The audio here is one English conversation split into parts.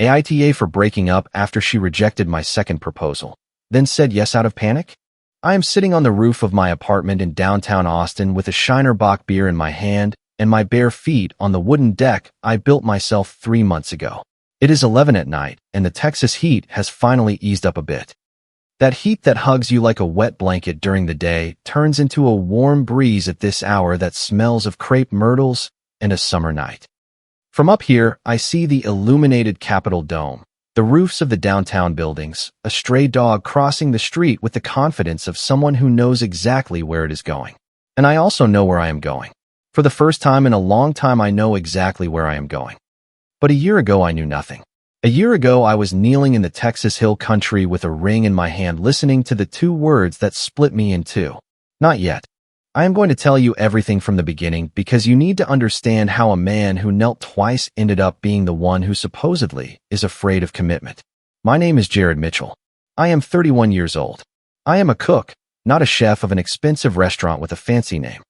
AITA for breaking up after she rejected my second proposal, then said yes out of panic? I am sitting on the roof of my apartment in downtown Austin with a Shiner Bock beer in my hand and my bare feet on the wooden deck I built myself 3 months ago. It is 11 at night, and the Texas heat has finally eased up a bit. That heat that hugs you like a wet blanket during the day turns into a warm breeze at this hour that smells of crepe myrtles and a summer night. From up here, I see the illuminated Capitol Dome, the roofs of the downtown buildings, a stray dog crossing the street with the confidence of someone who knows exactly where it is going. And I also know where I am going. For the first time in a long time, I know exactly where I am going. But a year ago, I knew nothing. A year ago, I was kneeling in the Texas Hill Country with a ring in my hand, listening to the 2 words that split me in 2. Not yet. I am going to tell you everything from the beginning because you need to understand how a man who knelt twice ended up being the one who supposedly is afraid of commitment. My name is Jared Mitchell. I am 31 years old. I am a cook, not a chef of an expensive restaurant with a fancy name.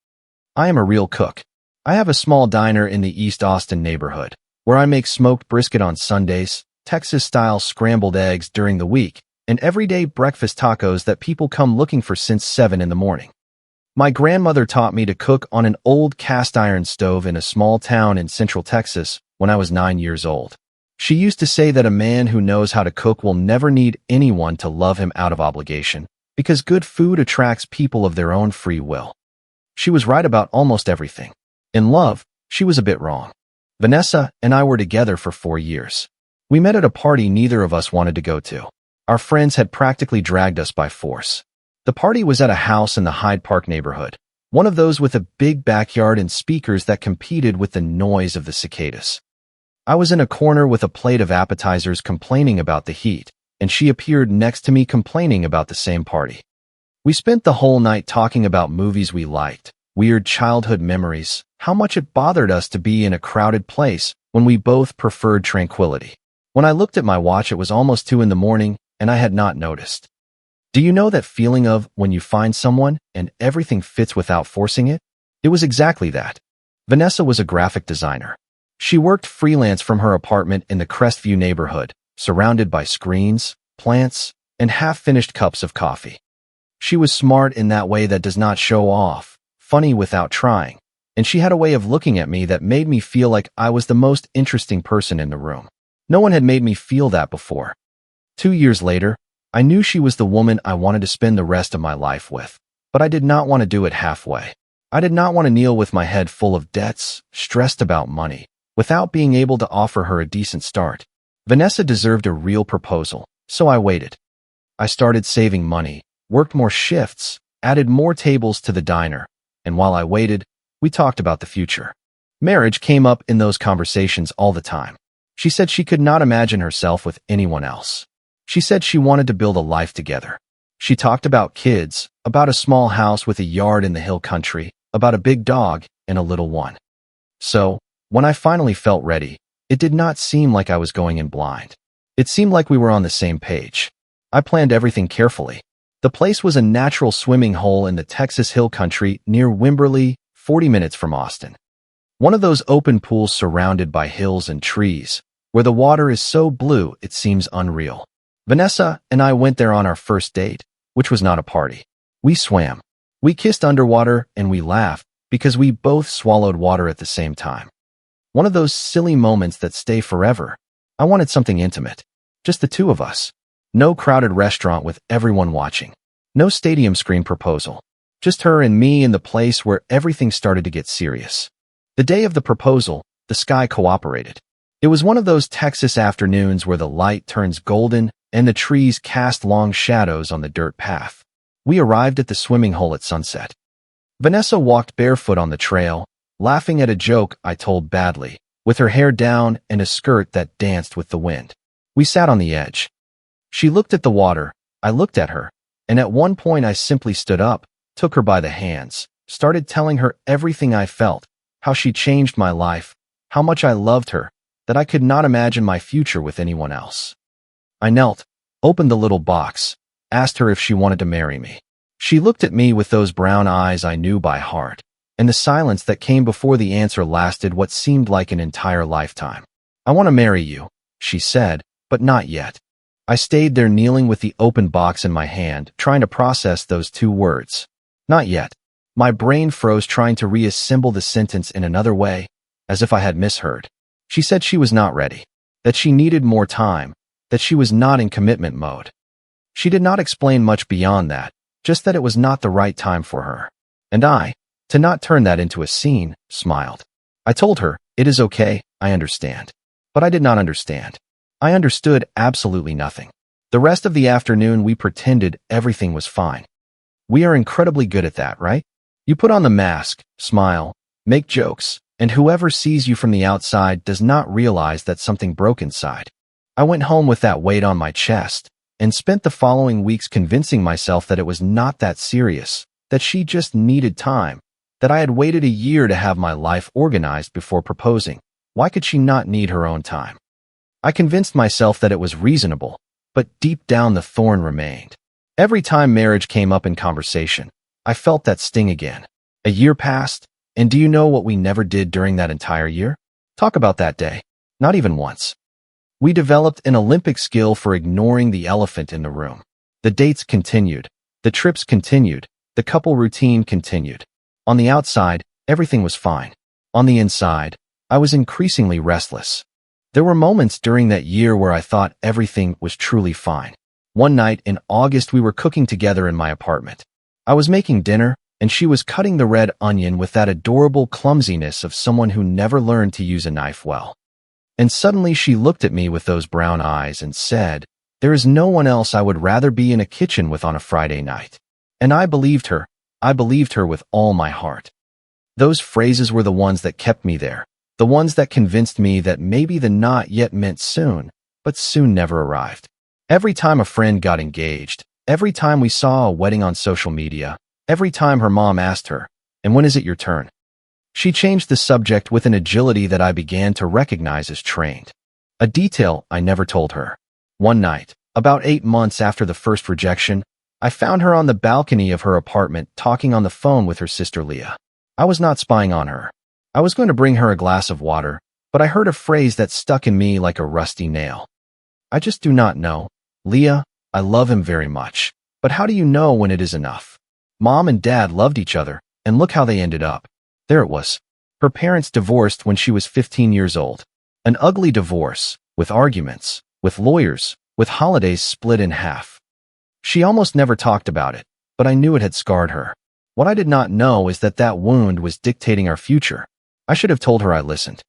I am a real cook. I have a small diner in the East Austin neighborhood, where I make smoked brisket on Sundays, Texas-style scrambled eggs during the week, and everyday breakfast tacos that people come looking for since 7 in the morning. My grandmother taught me to cook on an old cast-iron stove in a small town in central Texas when I was 9 years old. She used to say that a man who knows how to cook will never need anyone to love him out of obligation, because good food attracts people of their own free will. She was right about almost everything. In love, she was a bit wrong. Vanessa and I were together for 4 years. We met at a party neither of us wanted to go to. Our friends had practically dragged us by force. The party was at a house in the Hyde Park neighborhood, one of those with a big backyard and speakers that competed with the noise of the cicadas. I was in a corner with a plate of appetizers complaining about the heat, and she appeared next to me complaining about the same party. We spent the whole night talking about movies we liked, weird childhood memories, how much it bothered us to be in a crowded place when we both preferred tranquility. When I looked at my watch, it was almost 2 in the morning, and I had not noticed. Do you know that feeling of when you find someone and everything fits without forcing it? It was exactly that. Vanessa was a graphic designer. She worked freelance from her apartment in the Crestview neighborhood, surrounded by screens, plants, and half-finished cups of coffee. She was smart in that way that does not show off, funny without trying, and she had a way of looking at me that made me feel like I was the most interesting person in the room. No one had made me feel that before. 2 years later, I knew she was the woman I wanted to spend the rest of my life with, but I did not want to do it halfway. I did not want to kneel with my head full of debts, stressed about money, without being able to offer her a decent start. Vanessa deserved a real proposal, so I waited. I started saving money, worked more shifts, added more tables to the diner, and while I waited, we talked about the future. Marriage came up in those conversations all the time. She said she could not imagine herself with anyone else. She said she wanted to build a life together. She talked about kids, about a small house with a yard in the hill country, about a big dog and a little one. So, when I finally felt ready, it did not seem like I was going in blind. It seemed like we were on the same page. I planned everything carefully. The place was a natural swimming hole in the Texas Hill Country near Wimberley, 40 minutes from Austin. One of those open pools surrounded by hills and trees, where the water is so blue it seems unreal. Vanessa and I went there on our first date, which was not a party. We swam. We kissed underwater and we laughed because we both swallowed water at the same time. One of those silly moments that stay forever. I wanted something intimate. Just the 2 of us. No crowded restaurant with everyone watching. No stadium screen proposal. Just her and me in the place where everything started to get serious. The day of the proposal, the sky cooperated. It was one of those Texas afternoons where the light turns golden and the trees cast long shadows on the dirt path. We arrived at the swimming hole at sunset. Vanessa walked barefoot on the trail, laughing at a joke I told badly, with her hair down and a skirt that danced with the wind. We sat on the edge. She looked at the water, I looked at her, and at one point I simply stood up, took her by the hands, started telling her everything I felt, how she changed my life, how much I loved her, that I could not imagine my future with anyone else. I knelt, opened the little box, asked her if she wanted to marry me. She looked at me with those brown eyes I knew by heart, and the silence that came before the answer lasted what seemed like an entire lifetime. I want to marry you, she said, but not yet. I stayed there kneeling with the open box in my hand, trying to process those two words. Not yet. My brain froze trying to reassemble the sentence in another way, as if I had misheard. She said she was not ready, that she needed more time, that she was not in commitment mode. She did not explain much beyond that, just that it was not the right time for her. And I, to not turn that into a scene, smiled. I told her, "It is okay, I understand." But I did not understand. I understood absolutely nothing. The rest of the afternoon we pretended everything was fine. We are incredibly good at that, right? You put on the mask, smile, make jokes, and whoever sees you from the outside does not realize that something broke inside. I went home with that weight on my chest and spent the following weeks convincing myself that it was not that serious, that she just needed time, that I had waited a year to have my life organized before proposing. Why could she not need her own time? I convinced myself that it was reasonable, but deep down the thorn remained. Every time marriage came up in conversation, I felt that sting again. A year passed, and do you know what we never did during that entire year? Talk about that day. Not even once. We developed an Olympic skill for ignoring the elephant in the room. The dates continued. The trips continued. The couple routine continued. On the outside, everything was fine. On the inside, I was increasingly restless. There were moments during that year where I thought everything was truly fine. One night in August, we were cooking together in my apartment. I was making dinner, and she was cutting the red onion with that adorable clumsiness of someone who never learned to use a knife well. And suddenly she looked at me with those brown eyes and said, "There is no one else I would rather be in a kitchen with on a Friday night." And I believed her. I believed her with all my heart. Those phrases were the ones that kept me there, the ones that convinced me that maybe the not yet meant soon, but soon never arrived. Every time a friend got engaged, every time we saw a wedding on social media, every time her mom asked her, "And when is it your turn?" she changed the subject with an agility that I began to recognize as trained. A detail I never told her. One night, about 8 months after the first rejection, I found her on the balcony of her apartment talking on the phone with her sister Leah. I was not spying on her. I was going to bring her a glass of water, but I heard a phrase that stuck in me like a rusty nail. "I just do not know. Leah, I love him very much. But how do you know when it is enough? Mom and Dad loved each other, and look how they ended up." There it was. Her parents divorced when she was 15 years old. An ugly divorce, with arguments, with lawyers, with holidays split in half. She almost never talked about it, but I knew it had scarred her. What I did not know is that that wound was dictating our future. I should have told her I listened.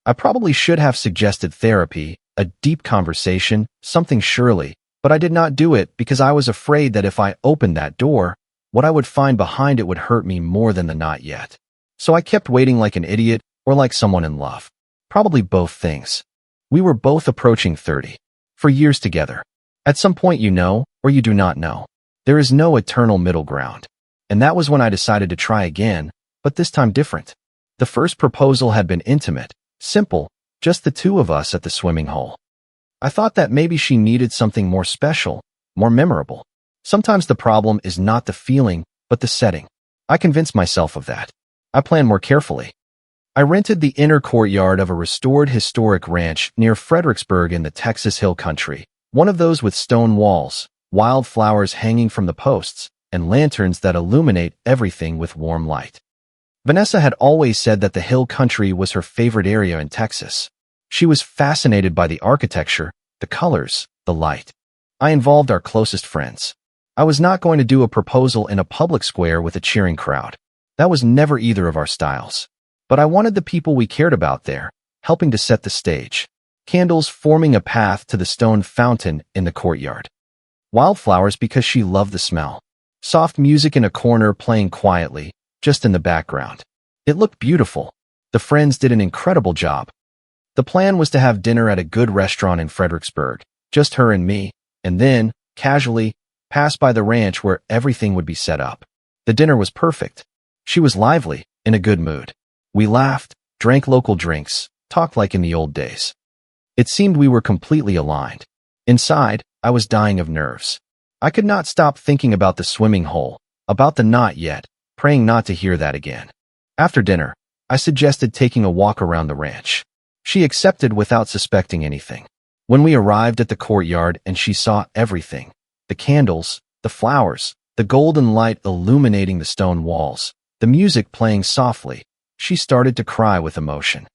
I probably should have suggested therapy, a deep conversation, something surely, but I did not do it because I was afraid that if I opened that door, what I would find behind it would hurt me more than the not yet. So I kept waiting like an idiot or like someone in love. Probably both things. We were both approaching 30. For years together. At some point you know, or you do not know. There is no eternal middle ground. And that was when I decided to try again, but this time different. The first proposal had been intimate, simple, just the two of us at the swimming hole. I thought that maybe she needed something more special, more memorable. Sometimes the problem is not the feeling, but the setting. I convinced myself of that. I planned more carefully. I rented the inner courtyard of a restored historic ranch near Fredericksburg in the Texas Hill Country, one of those with stone walls, wildflowers hanging from the posts, and lanterns that illuminate everything with warm light. Vanessa had always said that the Hill Country was her favorite area in Texas. She was fascinated by the architecture, the colors, the light. I involved our closest friends. I was not going to do a proposal in a public square with a cheering crowd. That was never either of our styles. But I wanted the people we cared about there, helping to set the stage. Candles forming a path to the stone fountain in the courtyard. Wildflowers because she loved the smell. Soft music in a corner playing quietly, just in the background. It looked beautiful. The friends did an incredible job. The plan was to have dinner at a good restaurant in Fredericksburg, just her and me, and then, casually, pass by the ranch where everything would be set up. The dinner was perfect. She was lively, in a good mood. We laughed, drank local drinks, talked like in the old days. It seemed we were completely aligned. Inside, I was dying of nerves. I could not stop thinking about the swimming hole, about the not yet, praying not to hear that again. After dinner, I suggested taking a walk around the ranch. She accepted without suspecting anything. When we arrived at the courtyard and she saw everything, the candles, the flowers, the golden light illuminating the stone walls, the music playing softly, she started to cry with emotion.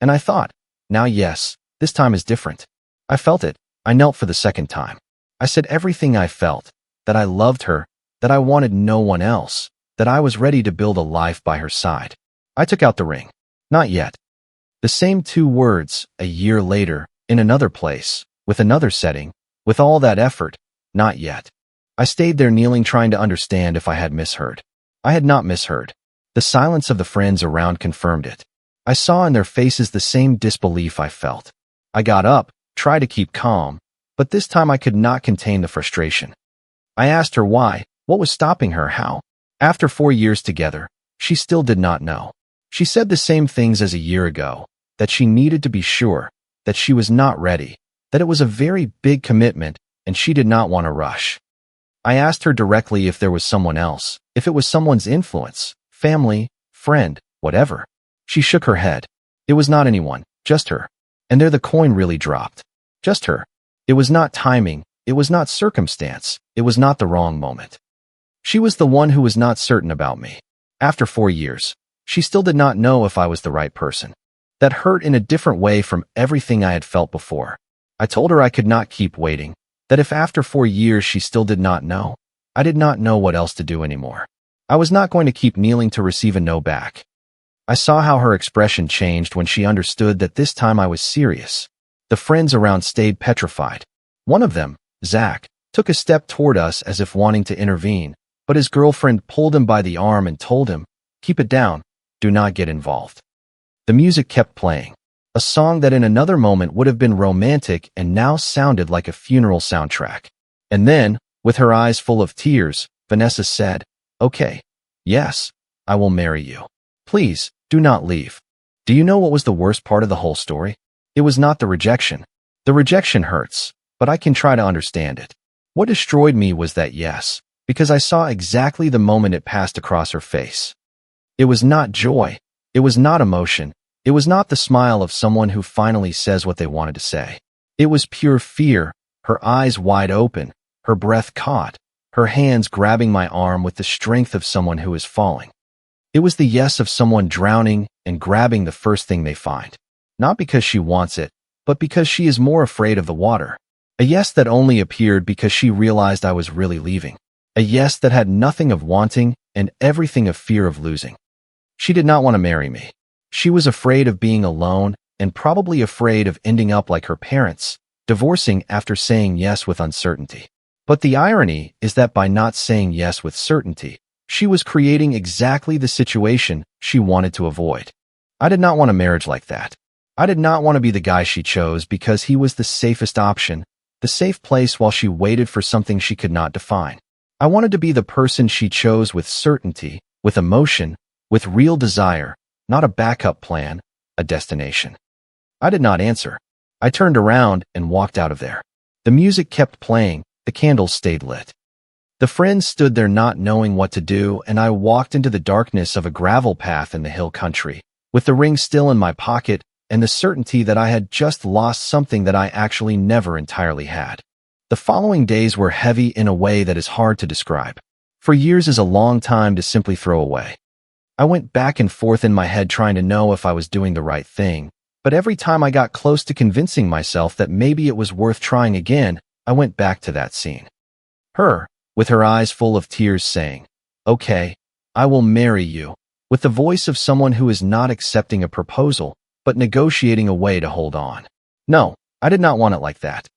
And I thought, now yes, this time is different. I felt it. I knelt for the second time. I said everything I felt, that I loved her, that I wanted no one else, that I was ready to build a life by her side. I took out the ring. Not yet. The same 2 words, a year later, in another place, with another setting, with all that effort, not yet. I stayed there kneeling trying to understand if I had misheard. I had not misheard. The silence of the friends around confirmed it. I saw in their faces the same disbelief I felt. I got up, tried to keep calm, but this time I could not contain the frustration. I asked her why, what was stopping her, how. After 4 years together, she still did not know. She said the same things as a year ago, that she needed to be sure, that she was not ready, that it was a very big commitment, and she did not want to rush. I asked her directly if there was someone else, if it was someone's influence, family, friend, whatever. She shook her head. It was not anyone, just her. And there the coin really dropped. Just her. It was not timing, it was not circumstance, it was not the wrong moment. She was the one who was not certain about me. After 4 years, she still did not know if I was the right person. That hurt in a different way from everything I had felt before. I told her I could not keep waiting, that if after 4 years she still did not know, I did not know what else to do anymore. I was not going to keep kneeling to receive a no back. I saw how her expression changed when she understood that this time I was serious. The friends around stayed petrified. One of them, Zach, took a step toward us as if wanting to intervene, but his girlfriend pulled him by the arm and told him, "Keep it down, do not get involved." The music kept playing. A song that in another moment would have been romantic and now sounded like a funeral soundtrack. And then, with her eyes full of tears, Vanessa said, "Okay, yes, I will marry you. Please, do not leave." Do you know what was the worst part of the whole story? It was not the rejection. The rejection hurts, but I can try to understand it. What destroyed me was that yes, because I saw exactly the moment it passed across her face. It was not joy. It was not emotion. It was not the smile of someone who finally says what they wanted to say. It was pure fear, her eyes wide open, her breath caught, her hands grabbing my arm with the strength of someone who is falling. It was the yes of someone drowning and grabbing the first thing they find. Not because she wants it, but because she is more afraid of the water. A yes that only appeared because she realized I was really leaving. A yes that had nothing of wanting and everything of fear of losing. She did not want to marry me. She was afraid of being alone and probably afraid of ending up like her parents, divorcing after saying yes with uncertainty. But the irony is that by not saying yes with certainty, she was creating exactly the situation she wanted to avoid. I did not want a marriage like that. I did not want to be the guy she chose because he was the safest option, the safe place while she waited for something she could not define. I wanted to be the person she chose with certainty, with emotion, with real desire, not a backup plan, a destination. I did not answer. I turned around and walked out of there. The music kept playing, the candles stayed lit. The friends stood there not knowing what to do, and I walked into the darkness of a gravel path in the hill country, with the ring still in my pocket and the certainty that I had just lost something that I actually never entirely had. The following days were heavy in a way that is hard to describe. 4 years is a long time to simply throw away. I went back and forth in my head trying to know if I was doing the right thing, but every time I got close to convincing myself that maybe it was worth trying again, I went back to that scene. Her, with her eyes full of tears saying, "Okay, I will marry you," with the voice of someone who is not accepting a proposal, but negotiating a way to hold on. No, I did not want it like that.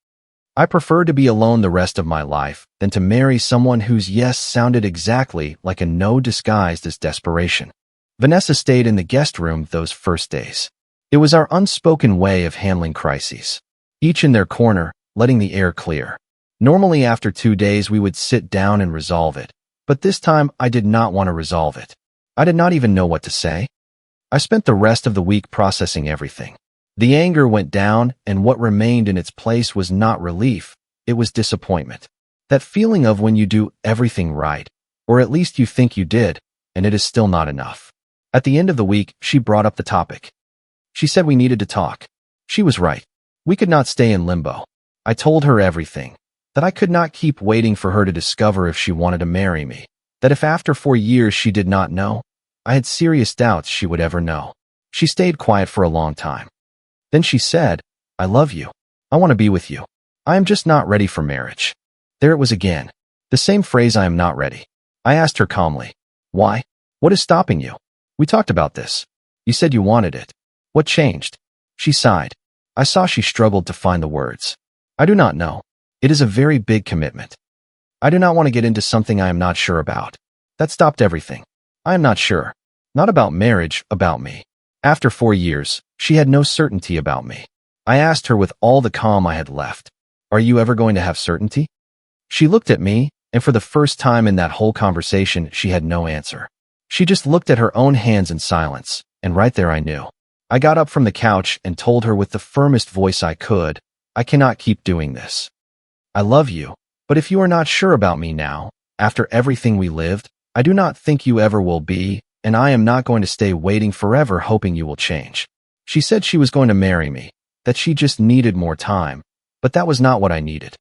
I preferred to be alone the rest of my life than to marry someone whose yes sounded exactly like a no disguised as desperation. Vanessa stayed in the guest room those first days. It was our unspoken way of handling crises. Each in their corner, letting the air clear. Normally after 2 days we would sit down and resolve it, but this time I did not want to resolve it. I did not even know what to say. I spent the rest of the week processing everything. The anger went down, and what remained in its place was not relief, it was disappointment. That feeling of when you do everything right, or at least you think you did, and it is still not enough. At the end of the week, she brought up the topic. She said we needed to talk. She was right. We could not stay in limbo. I told her everything, that I could not keep waiting for her to discover if she wanted to marry me, that if after 4 years she did not know, I had serious doubts she would ever know. She stayed quiet for a long time. Then she said, I love you. I want to be with you. I am just not ready for marriage. There it was again. The same phrase, I am not ready. I asked her calmly, why? What is stopping you? We talked about this. You said you wanted it. What changed? She sighed. I saw she struggled to find the words. I do not know. It is a very big commitment. I do not want to get into something I am not sure about. That stopped everything. I am not sure. Not about marriage, about me. After 4 years, she had no certainty about me. I asked her with all the calm I had left, are you ever going to have certainty? She looked at me, and for the first time in that whole conversation, she had no answer. She just looked at her own hands in silence, and right there I knew. I got up from the couch and told her with the firmest voice I could, I cannot keep doing this. I love you, but if you are not sure about me now, after everything we lived, I do not think you ever will be, and I am not going to stay waiting forever hoping you will change. She said she was going to marry me, that she just needed more time, but that was not what I needed.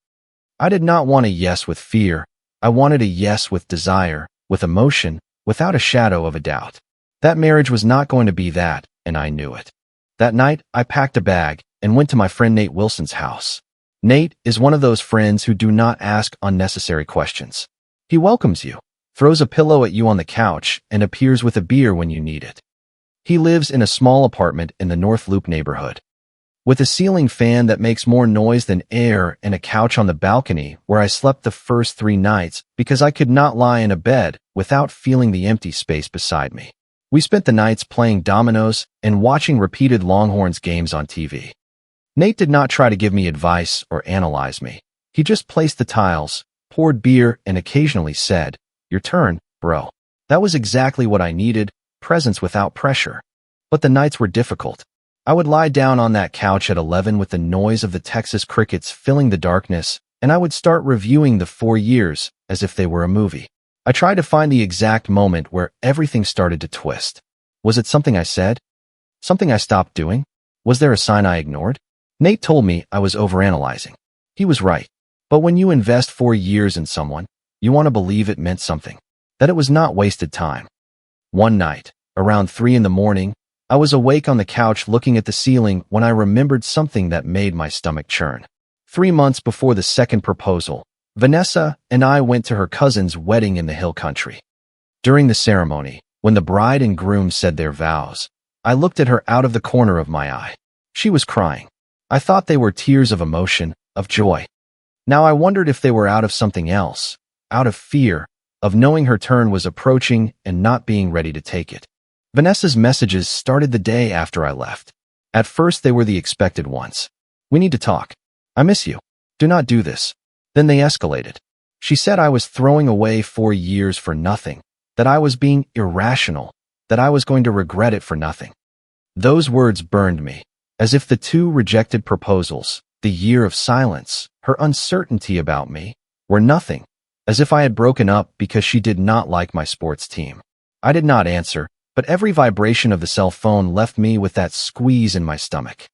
I did not want a yes with fear. I wanted a yes with desire, with emotion, without a shadow of a doubt. That marriage was not going to be that, and I knew it. That night, I packed a bag and went to my friend Nate Wilson's house. Nate is one of those friends who do not ask unnecessary questions. He welcomes you, throws a pillow at you on the couch, and appears with a beer when you need it. He lives in a small apartment in the North Loop neighborhood, with a ceiling fan that makes more noise than air and a couch on the balcony where I slept the first 3 nights because I could not lie in a bed without feeling the empty space beside me. We spent the nights playing dominoes and watching repeated Longhorns games on TV. Nate did not try to give me advice or analyze me. He just placed the tiles, poured beer, and occasionally said, your turn, bro. That was exactly what I needed, presence without pressure. But the nights were difficult. I would lie down on that couch at 11 with the noise of the Texas crickets filling the darkness, and I would start reviewing the 4 years as if they were a movie. I tried to find the exact moment where everything started to twist. Was it something I said? Something I stopped doing? Was there a sign I ignored? Nate told me I was overanalyzing. He was right. But when you invest 4 years in someone, you want to believe it meant something, that it was not wasted time. One night, around 3 in the morning, I was awake on the couch looking at the ceiling when I remembered something that made my stomach churn. 3 months before the second proposal, Vanessa and I went to her cousin's wedding in the hill country. During the ceremony, when the bride and groom said their vows, I looked at her out of the corner of my eye. She was crying. I thought they were tears of emotion, of joy. Now I wondered if they were out of something else, out of fear, of knowing her turn was approaching and not being ready to take it. Vanessa's messages started the day after I left. At first they were the expected ones. We need to talk. I miss you. Do not do this. Then they escalated. She said I was throwing away 4 years for nothing, that I was being irrational, that I was going to regret it for nothing. Those words burned me, as if the 2 rejected proposals, the year of silence, her uncertainty about me, were nothing, as if I had broken up because she did not like my sports team. I did not answer, but every vibration of the cell phone left me with that squeeze in my stomach.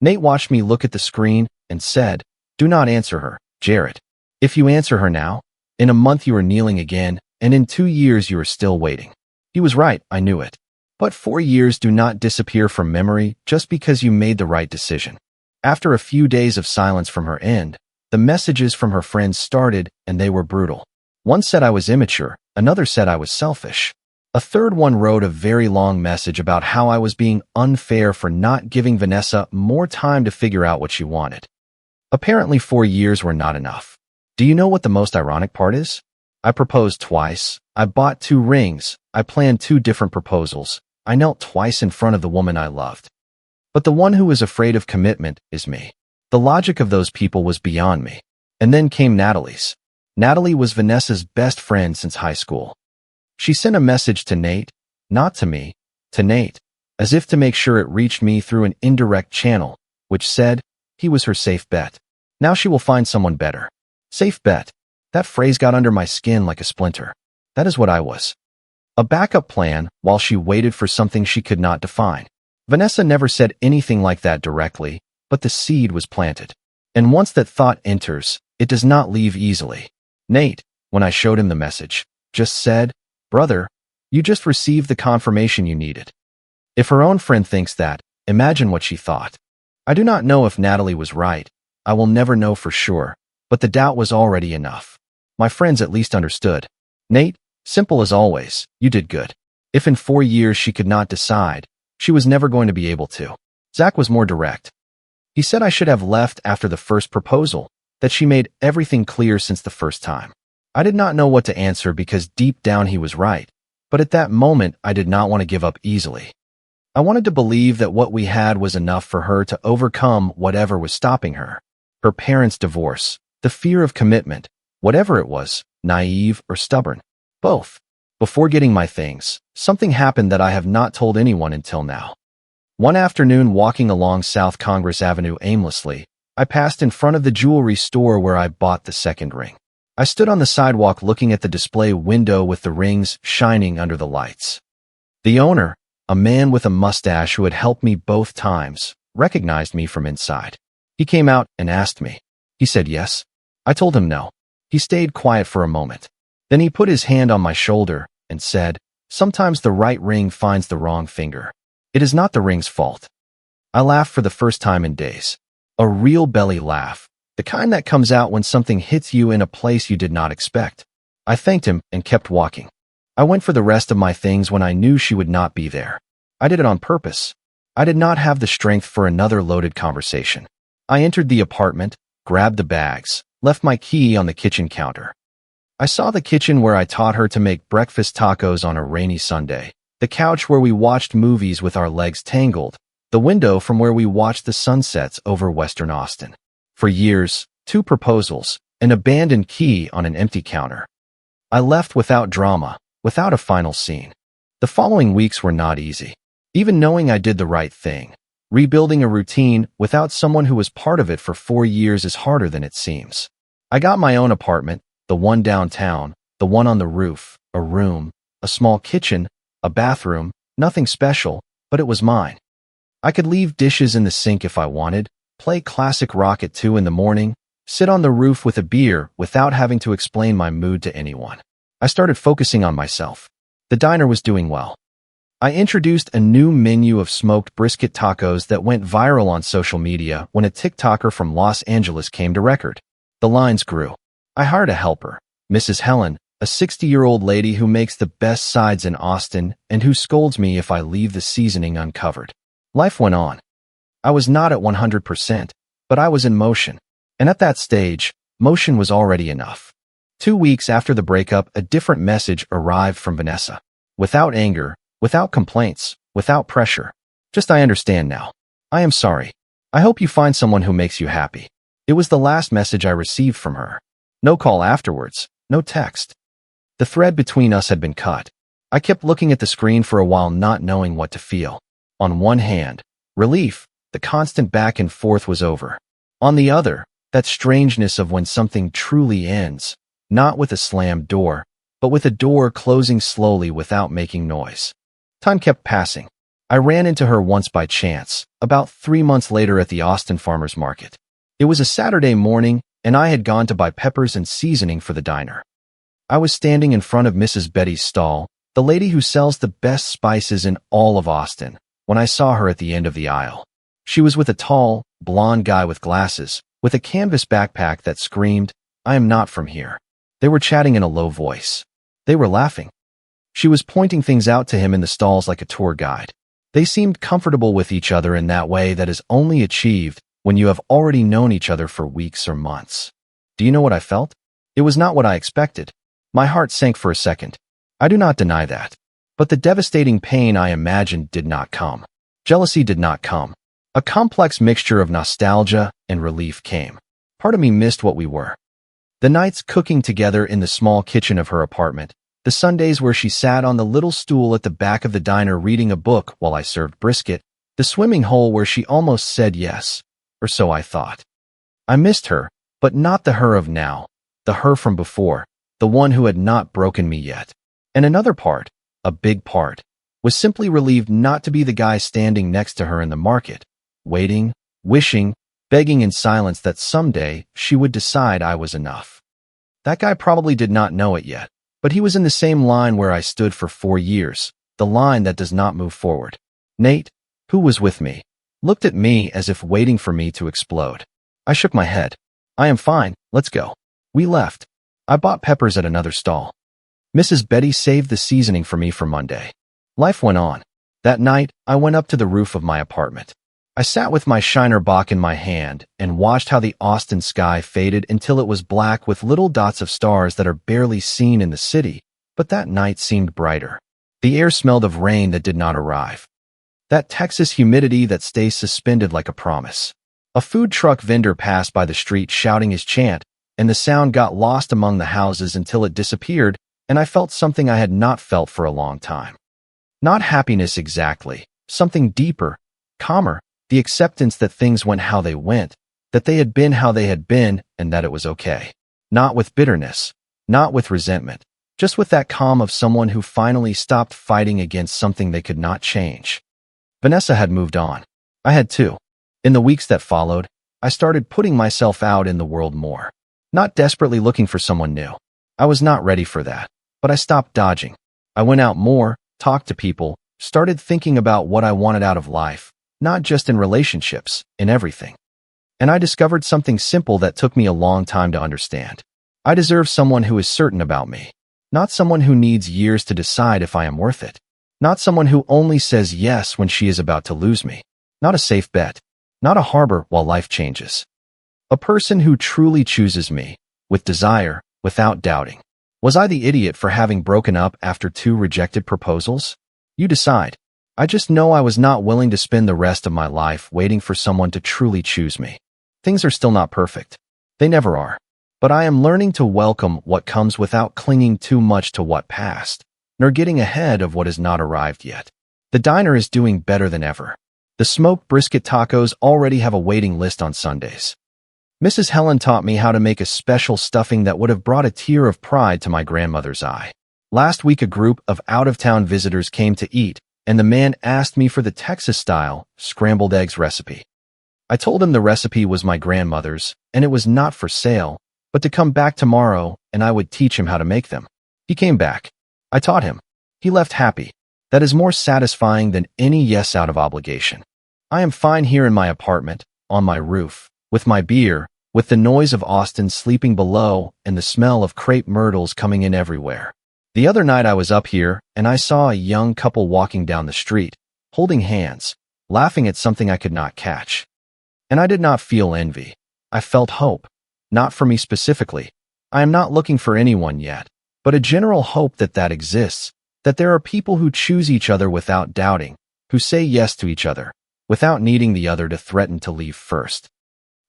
Nate watched me look at the screen and said, do not answer her, Jarrett. If you answer her now, in a month you are kneeling again, and in 2 years you are still waiting. He was right, I knew it. But 4 years do not disappear from memory just because you made the right decision. After a few days of silence from her end, the messages from her friends started, and they were brutal. One said I was immature, another said I was selfish. A third one wrote a very long message about how I was being unfair for not giving Vanessa more time to figure out what she wanted. Apparently 4 years were not enough. Do you know what the most ironic part is? I proposed twice, I bought 2 rings, I planned 2 different proposals, I knelt twice in front of the woman I loved. But the one who is afraid of commitment is me. The logic of those people was beyond me. And then came Natalie's. Natalie was Vanessa's best friend since high school. She sent a message to Nate, not to me, to Nate, as if to make sure it reached me through an indirect channel, which said, he was her safe bet. Now she will find someone better. Safe bet. That phrase got under my skin like a splinter. That is what I was. A backup plan while she waited for something she could not define. Vanessa never said anything like that directly, but the seed was planted. And once that thought enters, it does not leave easily. Nate, when I showed him the message, just said, "Brother, you just received the confirmation you needed." If her own friend thinks that, imagine what she thought. I do not know if Natalie was right. I will never know for sure, but the doubt was already enough. My friends at least understood. Nate, simple as always, you did good. If in 4 years she could not decide, she was never going to be able to. Zach was more direct. He said I should have left after the first proposal, that she made everything clear since the first time. I did not know what to answer because deep down he was right, but at that moment I did not want to give up easily. I wanted to believe that what we had was enough for her to overcome whatever was stopping her. Her parents' divorce, the fear of commitment, whatever it was, naive or stubborn. Both. Before getting my things, something happened that I have not told anyone until now. One afternoon, walking along South Congress Avenue aimlessly, I passed in front of the jewelry store where I bought the second ring. I stood on the sidewalk looking at the display window with the rings shining under the lights. The owner, a man with a mustache who had helped me both times, recognized me from inside. He came out and asked me. He said yes. I told him no. He stayed quiet for a moment. Then he put his hand on my shoulder and said, "Sometimes the right ring finds the wrong finger. It is not the ring's fault." I laughed for the first time in days. A real belly laugh, the kind that comes out when something hits you in a place you did not expect. I thanked him and kept walking. I went for the rest of my things when I knew she would not be there. I did it on purpose. I did not have the strength for another loaded conversation. I entered the apartment, grabbed the bags, left my key on the kitchen counter. I saw the kitchen where I taught her to make breakfast tacos on a rainy Sunday, the couch where we watched movies with our legs tangled, the window from where we watched the sunsets over Western Austin. For years, 2 proposals, an abandoned key on an empty counter. I left without drama, without a final scene. The following weeks were not easy. Even knowing I did the right thing, rebuilding a routine without someone who was part of it for 4 years is harder than it seems. I got my own apartment, the one downtown, the one on the roof, a room, a small kitchen, a bathroom, nothing special, but it was mine. I could leave dishes in the sink if I wanted, play classic rock at 2 in the morning, sit on the roof with a beer without having to explain my mood to anyone. I started focusing on myself. The diner was doing well. I introduced a new menu of smoked brisket tacos that went viral on social media when a TikToker from Los Angeles came to record. The lines grew. I hired a helper, Mrs. Helen, a 60-year-old lady who makes the best sides in Austin and who scolds me if I leave the seasoning uncovered. Life went on. I was not at 100%, but I was in motion. And at that stage, motion was already enough. 2 weeks after the breakup, a different message arrived from Vanessa. Without anger, without complaints, without pressure. Just I understand now. I am sorry. I hope you find someone who makes you happy. It was the last message I received from her. No call afterwards, no text. The thread between us had been cut. I kept looking at the screen for a while, not knowing what to feel. On one hand, relief, the constant back and forth was over. On the other, that strangeness of when something truly ends, not with a slammed door, but with a door closing slowly without making noise. Time kept passing. I ran into her once by chance, about 3 months later at the Austin Farmers Market. It was a Saturday morning, and I had gone to buy peppers and seasoning for the diner. I was standing in front of Mrs. Betty's stall, the lady who sells the best spices in all of Austin, when I saw her at the end of the aisle. She was with a tall, blonde guy with glasses, with a canvas backpack that screamed, "I am not from here." They were chatting in a low voice. They were laughing. She was pointing things out to him in the stalls like a tour guide. They seemed comfortable with each other in that way that is only achieved when you have already known each other for weeks or months. Do you know what I felt? It was not what I expected. My heart sank for a second. I do not deny that. But the devastating pain I imagined did not come. Jealousy did not come. A complex mixture of nostalgia and relief came. Part of me missed what we were. The nights cooking together in the small kitchen of her apartment, the Sundays where she sat on the little stool at the back of the diner reading a book while I served brisket, the swimming hole where she almost said yes, or so I thought. I missed her, but not the her of now, the her from before, the one who had not broken me yet. And another part, a big part, was simply relieved not to be the guy standing next to her in the market, waiting, wishing, begging in silence that someday she would decide I was enough. That guy probably did not know it yet, but he was in the same line where I stood for 4 years, the line that does not move forward. Nate, who was with me, looked at me as if waiting for me to explode. I shook my head. I am fine, let's go. We left. I bought peppers at another stall. Mrs. Betty saved the seasoning for me for Monday. Life went on. That night, I went up to the roof of my apartment. I sat with my Shiner Bock in my hand and watched how the Austin sky faded until it was black with little dots of stars that are barely seen in the city, but that night seemed brighter. The air smelled of rain that did not arrive. That Texas humidity that stays suspended like a promise. A food truck vendor passed by the street shouting his chant, and the sound got lost among the houses until it disappeared, and I felt something I had not felt for a long time. Not happiness exactly, something deeper, calmer, the acceptance that things went how they went, that they had been how they had been, and that it was okay. Not with bitterness, not with resentment, just with that calm of someone who finally stopped fighting against something they could not change. Vanessa had moved on. I had too. In the weeks that followed, I started putting myself out in the world more. Not desperately looking for someone new. I was not ready for that, but I stopped dodging. I went out more, talked to people, started thinking about what I wanted out of life, not just in relationships, in everything. And I discovered something simple that took me a long time to understand. I deserve someone who is certain about me, not someone who needs years to decide if I am worth it, not someone who only says yes when she is about to lose me, not a safe bet, not a harbor while life changes. A person who truly chooses me, with desire, without doubting. Was I the idiot for having broken up after 2 rejected proposals? You decide. I just know I was not willing to spend the rest of my life waiting for someone to truly choose me. Things are still not perfect. They never are. But I am learning to welcome what comes without clinging too much to what passed, nor getting ahead of what has not arrived yet. The diner is doing better than ever. The smoked brisket tacos already have a waiting list on Sundays. Mrs. Helen taught me how to make a special stuffing that would have brought a tear of pride to my grandmother's eye. Last week, a group of out-of-town visitors came to eat, and the man asked me for the Texas-style scrambled eggs recipe. I told him the recipe was my grandmother's, and it was not for sale, but to come back tomorrow and I would teach him how to make them. He came back. I taught him. He left happy. That is more satisfying than any yes out of obligation. I am fine here in my apartment, on my roof, with my beer, with the noise of Austin sleeping below and the smell of crepe myrtles coming in everywhere. The other night I was up here and I saw a young couple walking down the street, holding hands, laughing at something I could not catch. And I did not feel envy. I felt hope. Not for me specifically. I am not looking for anyone yet, but a general hope that exists, that there are people who choose each other without doubting, who say yes to each other, without needing the other to threaten to leave first.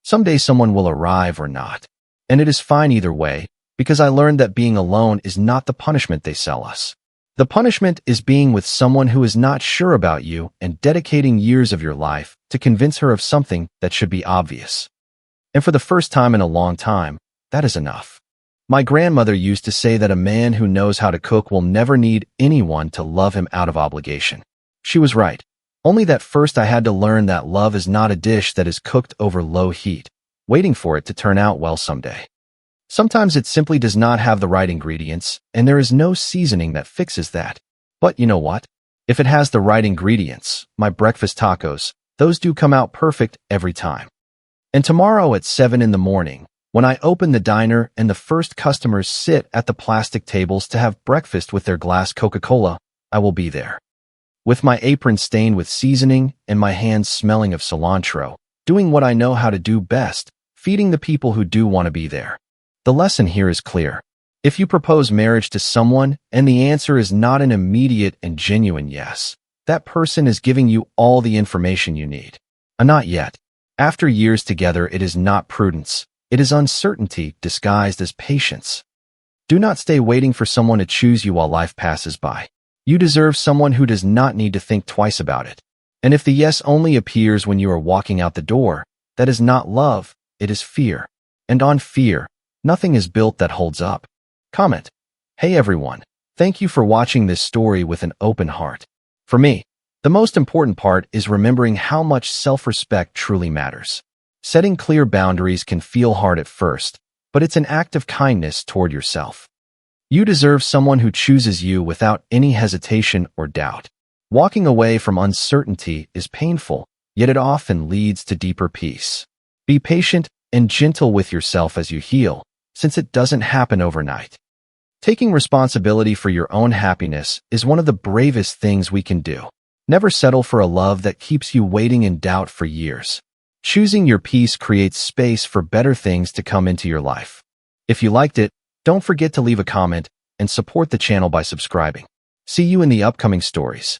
Someday someone will arrive or not, and it is fine either way, because I learned that being alone is not the punishment they sell us. The punishment is being with someone who is not sure about you and dedicating years of your life to convince her of something that should be obvious. And for the first time in a long time, that is enough. My grandmother used to say that a man who knows how to cook will never need anyone to love him out of obligation. She was right. Only that first I had to learn that love is not a dish that is cooked over low heat, waiting for it to turn out well someday. Sometimes it simply does not have the right ingredients, and there is no seasoning that fixes that. But you know what? If it has the right ingredients, my breakfast tacos, those do come out perfect every time. And tomorrow at 7 in the morning, when I open the diner and the first customers sit at the plastic tables to have breakfast with their glass Coca-Cola, I will be there. With my apron stained with seasoning and my hands smelling of cilantro, doing what I know how to do best, feeding the people who do want to be there. The lesson here is clear. If you propose marriage to someone and the answer is not an immediate and genuine yes, that person is giving you all the information you need. A not yet. After years together, it is not prudence. It is uncertainty disguised as patience. Do not stay waiting for someone to choose you while life passes by. You deserve someone who does not need to think twice about it. And if the yes only appears when you are walking out the door, that is not love, it is fear. And on fear, nothing is built that holds up. Comment. Hey everyone, thank you for watching this story with an open heart. For me, the most important part is remembering how much self-respect truly matters. Setting clear boundaries can feel hard at first, but it's an act of kindness toward yourself. You deserve someone who chooses you without any hesitation or doubt. Walking away from uncertainty is painful, yet it often leads to deeper peace. Be patient and gentle with yourself as you heal, since it doesn't happen overnight. Taking responsibility for your own happiness is one of the bravest things we can do. Never settle for a love that keeps you waiting in doubt for years. Choosing your peace creates space for better things to come into your life. If you liked it, don't forget to leave a comment and support the channel by subscribing. See you in the upcoming stories.